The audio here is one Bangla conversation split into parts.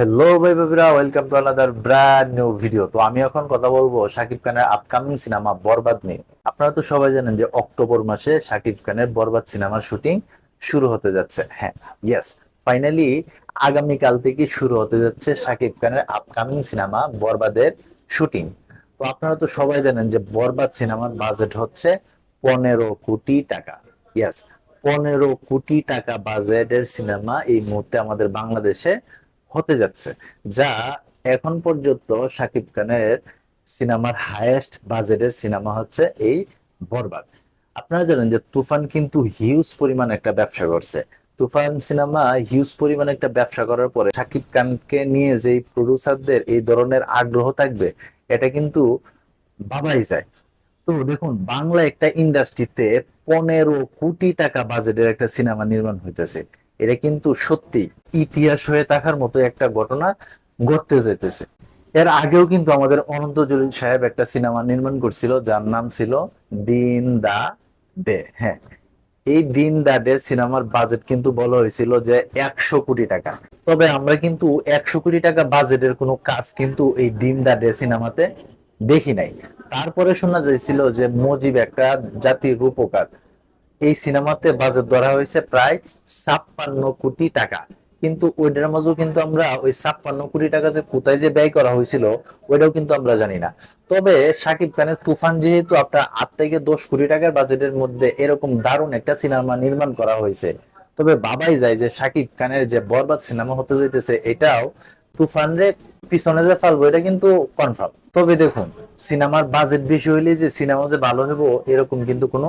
হ্যালো ভাই বাবিরা, welcome to another brand new video. তো আমি এখন কথা বলবো শাকিব খানের আপকামিং সিনেমা বরবাদ নিয়ে। আপনারা তো সবাই জানেন যে অক্টোবর মাসে শাকিব খানের বরবাদ সিনেমার শুটিং শুরু হতে যাচ্ছে। হ্যাঁ, ইয়েস, ফাইনালি আগামীকাল থেকে শুরু হতে যাচ্ছে শাকিব খানের আপকামিং সিনেমা বরবাদের শুটিং। তো আপনারা তো সবাই জানেন যে বরবাদ সিনেমার বাজেট হচ্ছে 15 কোটি টাকা। ইয়েস, 15 কোটি টাকা বাজেটের সিনেমা এই মুহূর্তে আমাদের বাংলাদেশে হতে যাচ্ছে, যা এখন পর্যন্ত শাকিব খানের সিনেমার হাইয়েস্ট বাজেটের সিনেমা হচ্ছে এই বরবাদ। আপনারা জানেন যে তুফান কিন্তু হিউজ পরিমাণ একটা ব্যবসা করছে। তুফান সিনেমা হিউজ পরিমাণ একটা ব্যবসা করার পরে শাকিব খানকে নিয়ে যে প্রডিউসারদের এই ধরনের আগ্রহ থাকবে, এটা কিন্তু ভাবাই যায়। তো দেখুন, বাংলা একটা ইন্ডাস্ট্রিতে 15 কোটি টাকা বাজেটের একটা সিনেমা নির্মাণ হইতেছে। এটা কিন্তু সত্যি ইতিহাস হয়ে থাকার মতো একটা ঘটনা ঘটতে যেতেছে। এর আগেও কিন্তু আমাদের অনন্ত জলিল সাহেব একটা সিনেমা নির্মাণ করছিল, যার নাম ছিল দিন দা ডে। হ্যাঁ, এই দিন দা ডে সিনেমার বাজেট কিন্তু বলা হয়েছিল যে 100 কোটি টাকা। তবে আমরা কিন্তু 100 কোটি টাকা বাজেটের কোনো কাজ কিন্তু এই দিন দা ডে সিনেমাতে দেখি নাই। তারপরে শোনা যাইছিল যে মুজিব একটা জাতির রূপকার, এই সিনেমাতে বাজেট ধরা হয়েছে প্রায় 56 কোটি টাকা। কিন্তু ওইটার মাঝেও কিন্তু আমরা ওই 56 কোটি টাকা যে কোথায় যে ব্যয় করা হয়েছিল ওইটাও কিন্তু আমরা জানি না। তবে শাকিব খানের তুফান যেহেতু আপনার 8 থেকে 10 কোটি টাকার বাজেটের মধ্যে এরকম দারুণ একটা সিনেমা নির্মাণ করা হয়েছে, তবে ভাবাই যায় যে শাকিব খানের যে বরবাদ সিনেমা হতে যাইতেছে এটাও তুফান রে পিছনে যে ফেলবো এটা কিন্তু কনফার্ম। তবে দেখুন, সিনেমার বাজেট বেশি হইলে যে সিনেমা যে ভালো হইব এরকম কিন্তু কোনো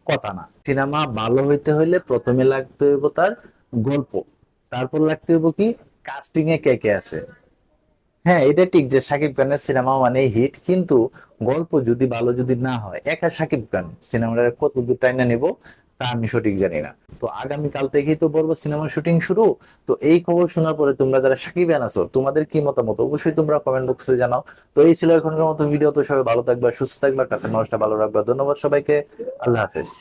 কথা না। সিনেমা ভালো হইতে হইলে প্রথমে লাগতে হইব তার গল্প, তারপর লাগতে হইব কি কাস্টিং এ কে কে আছে। হ্যাঁ, এটা ঠিক যে শাকিব খানের সিনেমা মানে হিট, কিন্তু গল্প যদি ভালো যদি না হয়, একা শাকিব খান সিনেমাটা কত দূর টাইনা নিব তা আমি সঠিক জানি না। তো আগামীকাল থেকেই তো বলবো সিনেমার শুটিং শুরু। তো এই খবর শোনার পরে তোমরা যারা সাকিবিয়ান আছো তোমাদের কি মতামত অবশ্যই তোমরা কমেন্ট বক্সে জানাও। তো এই ছিল এখনকার মতো ভিডিও। তো সবাই ভালো থাকবে, সুস্থ থাকবে, কাছে মানুষটা ভালো রাখবে। ধন্যবাদ সবাইকে, আল্লাহ হাফেজ।